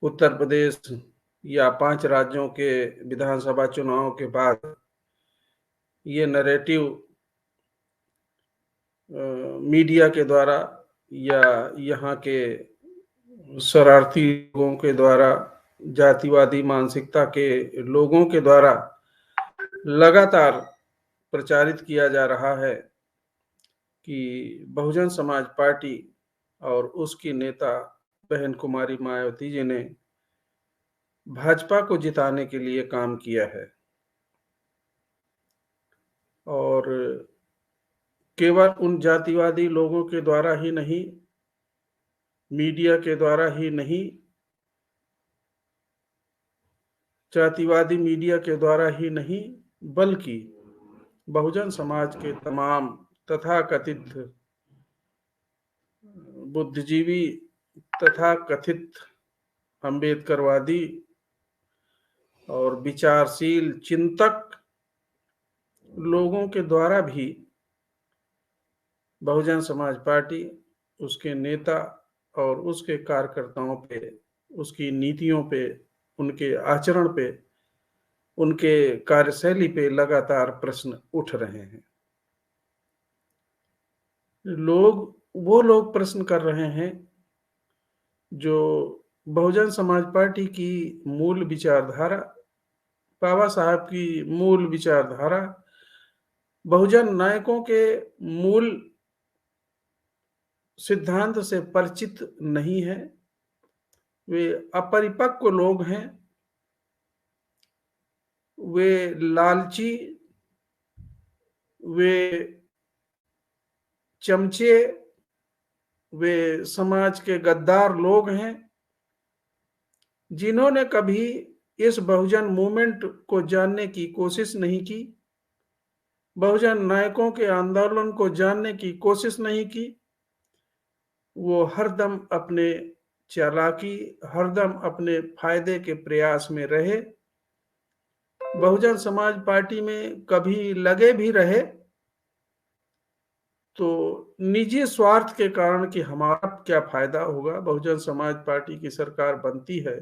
उत्तर प्रदेश या 5 राज्यों के विधानसभा चुनाव के बाद ये नैरेटिव मीडिया के द्वारा या यहाँ के शरारती लोगों के द्वारा, जातिवादी मानसिकता के लोगों के द्वारा लगातार प्रचारित किया जा रहा है कि बहुजन समाज पार्टी और उसकी नेता बहन कुमारी मायावती जी ने भाजपा को जिताने के लिए काम किया है और केवल उन जातिवादी लोगों के द्वारा ही नहीं, मीडिया के द्वारा ही नहीं, जातिवादी मीडिया के द्वारा ही नहीं, बल्कि बहुजन समाज के तमाम तथाकथित बुद्धिजीवी तथा कथित अम्बेडकरवादी और विचारशील चिंतक लोगों के द्वारा भी बहुजन समाज पार्टी, उसके नेता और उसके कार्यकर्ताओं पे, उसकी नीतियों पे, उनके आचरण पे, उनके कार्यशैली पे लगातार प्रश्न उठ रहे हैं। वो लोग प्रश्न कर रहे हैं जो बहुजन समाज पार्टी की मूल विचारधारा, बाबा साहब की मूल विचारधारा, बहुजन नायकों के मूल सिद्धांत से परिचित नहीं है। वे अपरिपक्व लोग हैं, वे लालची, वे चमचे, वे समाज के गद्दार लोग हैं जिन्होंने कभी इस बहुजन मूवमेंट को जानने की कोशिश नहीं की, बहुजन नायकों के आंदोलन को जानने की कोशिश नहीं की। वो हरदम अपने चालाकी, हरदम अपने फायदे के प्रयास में रहे। बहुजन समाज पार्टी में कभी लगे भी रहे तो निजी स्वार्थ के कारण कि हमारा क्या फायदा होगा, बहुजन समाज पार्टी की सरकार बनती है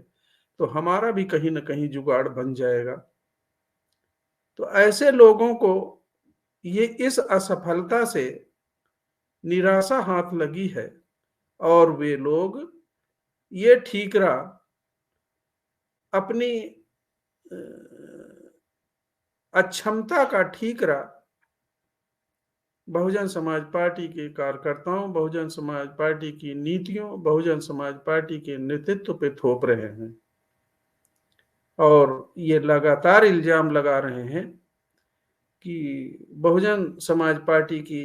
तो हमारा भी कहीं ना कहीं जुगाड़ बन जाएगा। तो ऐसे लोगों को ये इस असफलता से निराशा हाथ लगी है और वे लोग ये ठीकरा अपनी अक्षमता का ठीकरा बहुजन समाज पार्टी के कार्यकर्ताओं, बहुजन समाज पार्टी की नीतियों, बहुजन समाज पार्टी के नेतृत्व पे थोप रहे हैं और ये लगातार इल्जाम लगा रहे हैं कि बहुजन समाज पार्टी की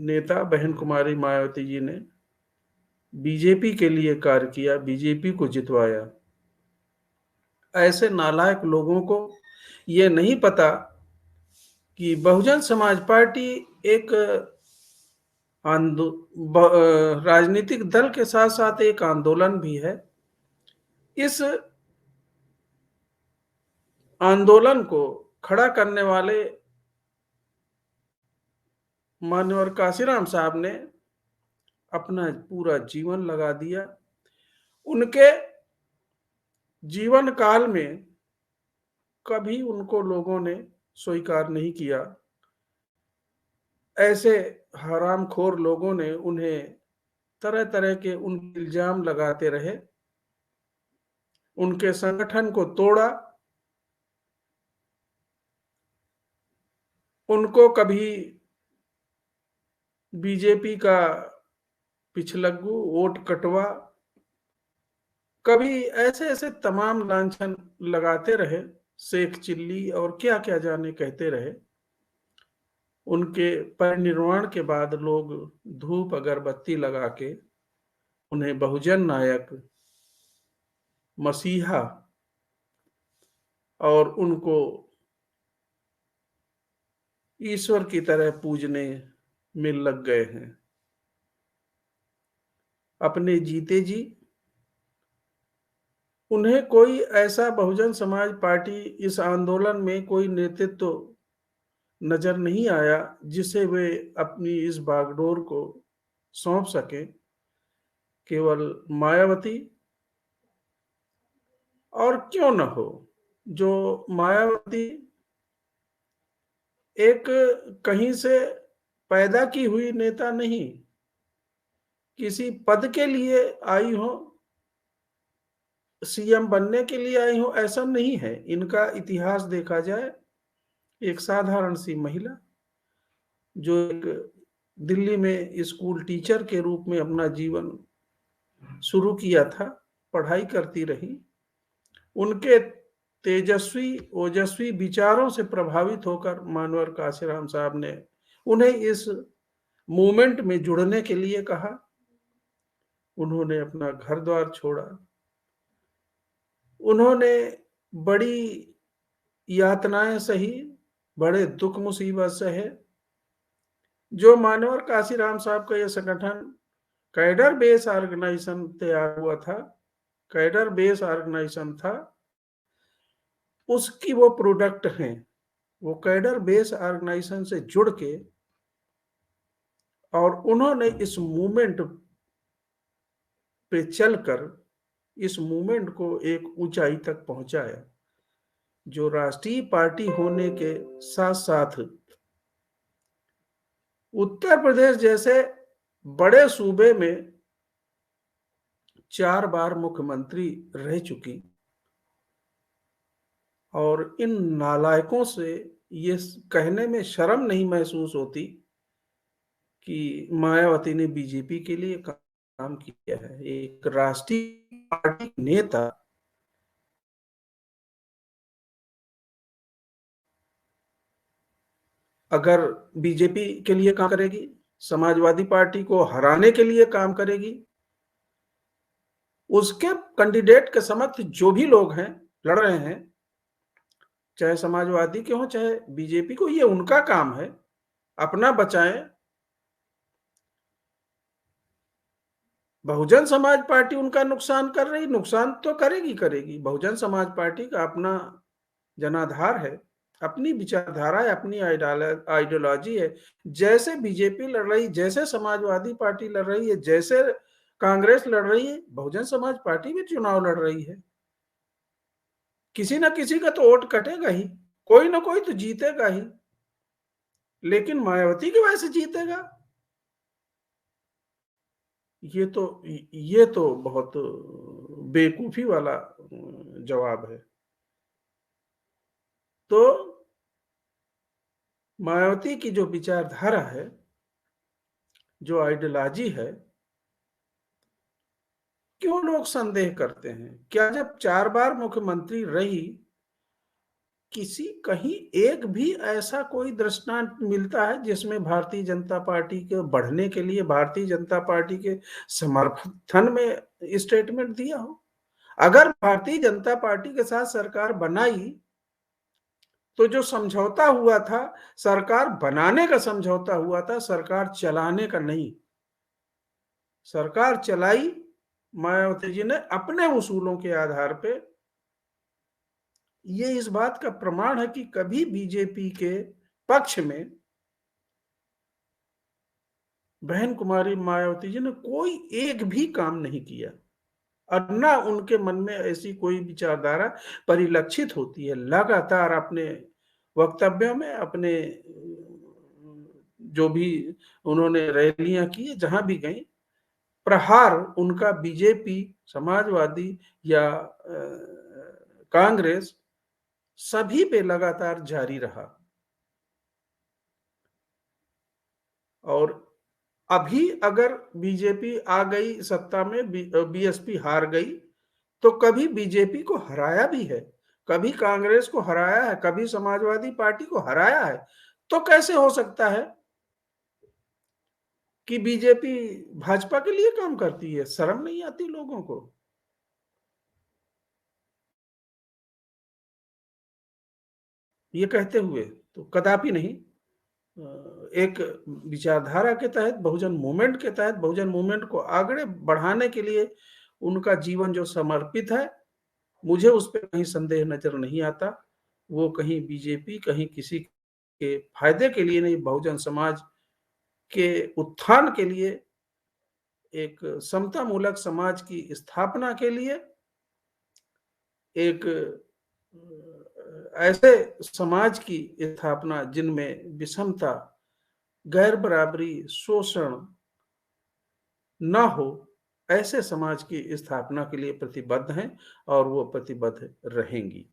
नेता बहन कुमारी मायावती जी ने बीजेपी के लिए कार्य किया, बीजेपी को जितवाया। ऐसे नालायक लोगों को ये नहीं पता कि बहुजन समाज पार्टी एक राजनीतिक दल के साथ साथ एक आंदोलन भी है। इस आंदोलन को खड़ा करने वाले मान्यवर काशीराम साहब ने अपना पूरा जीवन लगा दिया। उनके जीवन काल में कभी उनको लोगों ने स्वीकार नहीं किया। ऐसे हरामखोर लोगों ने उन्हें तरह तरह के उनके इल्जाम लगाते रहे, उनके संगठन को तोड़ा, उनको कभी बीजेपी का पिछलग्गू, वोट कटवा, कभी ऐसे ऐसे तमाम लांछन लगाते रहे, शेख चिल्ली और क्या क्या जाने कहते रहे। उनके परिनिर्वाण के बाद लोग धूप अगरबत्ती लगा के उन्हें बहुजन नायक, मसीहा और उनको ईश्वर की तरह पूजने में लग गए हैं। अपने जीते जी उन्हें कोई ऐसा बहुजन समाज पार्टी इस आंदोलन में कोई नेतृत्व नजर नहीं आया जिसे वे अपनी इस बागडोर को सौंप सके। केवल मायावती और क्यों न हो, जो मायावती एक कहीं से पैदा की हुई नेता नहीं, किसी पद के लिए आई हो, सीएम बनने के लिए आई हो, ऐसा नहीं है। इनका इतिहास देखा जाए, एक साधारण सी महिला जो एक दिल्ली में स्कूल टीचर के रूप में अपना जीवन शुरू किया था, पढ़ाई करती रही। उनके तेजस्वी ओजस्वी विचारों से प्रभावित होकर मानवर काशीराम साहब ने उन्हें इस मूवमेंट में जुड़ने के लिए कहा। उन्होंने अपना घर द्वार छोड़ा, उन्होंने बड़ी यातनाएं सही, बड़े दुख मुसीबत सहे। जो मानवर काशीराम साहब का यह संगठन कैडर बेस ऑर्गेनाइजेशन तैयार हुआ था, कैडर बेस ऑर्गेनाइजेशन था, उसकी वो प्रोडक्ट हैं। वो कैडर बेस ऑर्गेनाइजेशन से जुड़ के और उन्होंने इस मूवमेंट पे चलकर इस मूवमेंट को एक ऊंचाई तक पहुंचाया, जो राष्ट्रीय पार्टी होने के साथ साथ उत्तर प्रदेश जैसे बड़े सूबे में 4 बार मुख्यमंत्री रह चुकी, और इन नालायकों से ये कहने में शर्म नहीं महसूस होती कि मायावती ने बीजेपी के लिए काम किया है। एक राष्ट्रीय पार्टी नेता अगर बीजेपी के लिए काम करेगी, समाजवादी पार्टी को हराने के लिए काम करेगी, उसके कैंडिडेट के समक्ष जो भी लोग हैं, लड़ रहे हैं, चाहे समाजवादी के हों चाहे बीजेपी को, ये उनका काम है। अपना बचाएं। बहुजन समाज पार्टी उनका नुकसान कर रही, नुकसान तो करेगी करेगी। बहुजन समाज पार्टी का अपना जनाधार है, अपनी विचारधारा है, अपनी आइडियोलॉजी है। जैसे बीजेपी लड़ रही, जैसे समाजवादी पार्टी लड़ रही है, जैसे कांग्रेस लड़ रही है, बहुजन समाज पार्टी भी चुनाव लड़ रही है। किसी ना किसी का तो वोट कटेगा ही, कोई ना कोई तो जीतेगा ही, लेकिन मायावती की वजह से जीतेगा, ये तो बहुत बेवकूफी वाला जवाब है। तो मायावती की जो विचारधारा है, जो आइडियोलॉजी है, क्यों लोग संदेह करते हैं? क्या जब 4 बार मुख्यमंत्री रही, किसी कहीं एक भी ऐसा कोई दृष्टांत मिलता है जिसमें भारतीय जनता पार्टी के बढ़ने के लिए, भारतीय जनता पार्टी के समर्थन में स्टेटमेंट दिया हो? अगर भारतीय जनता पार्टी के साथ सरकार बनाई, तो जो समझौता हुआ था, सरकार बनाने का समझौता हुआ था, सरकार चलाने का नहीं। सरकार चलाई मायावती जी ने अपने उसूलों के आधार पे। ये इस बात का प्रमाण है कि कभी बीजेपी के पक्ष में बहन कुमारी मायावती जी ने कोई एक भी काम नहीं किया, और ना उनके मन में ऐसी कोई विचारधारा परिलक्षित होती है। लगातार अपने वक्तव्यों में, अपने जो भी उन्होंने रैलियां की, जहां भी गई, प्रहार उनका बीजेपी, समाजवादी या कांग्रेस, सभी पे लगातार जारी रहा। और अभी अगर बीजेपी आ गई सत्ता में, बीएसपी हार गई, तो कभी बीजेपी को हराया भी है, कभी कांग्रेस को हराया है, कभी समाजवादी पार्टी को हराया है। तो कैसे हो सकता है कि बीजेपी भाजपा के लिए काम करती है? शर्म नहीं आती लोगों को? ये कहते हुए तो कदापि नहीं। एक विचारधारा के तहत, बहुजन मूवमेंट के तहत, बहुजन मूवमेंट को आगे बढ़ाने के लिए उनका जीवन जो समर्पित है, मुझे उस पर कहीं संदेह नजर नहीं आता। वो कहीं बीजेपी, कहीं किसी के फायदे के लिए नहीं, बहुजन समाज के उत्थान के लिए, एक समता मूलक समाज की स्थापना के लिए एक ऐसे समाज की स्थापना जिनमें विषमता, गैर बराबरी, शोषण ना हो, ऐसे समाज की स्थापना के लिए प्रतिबद्ध हैं और वो प्रतिबद्ध रहेंगी।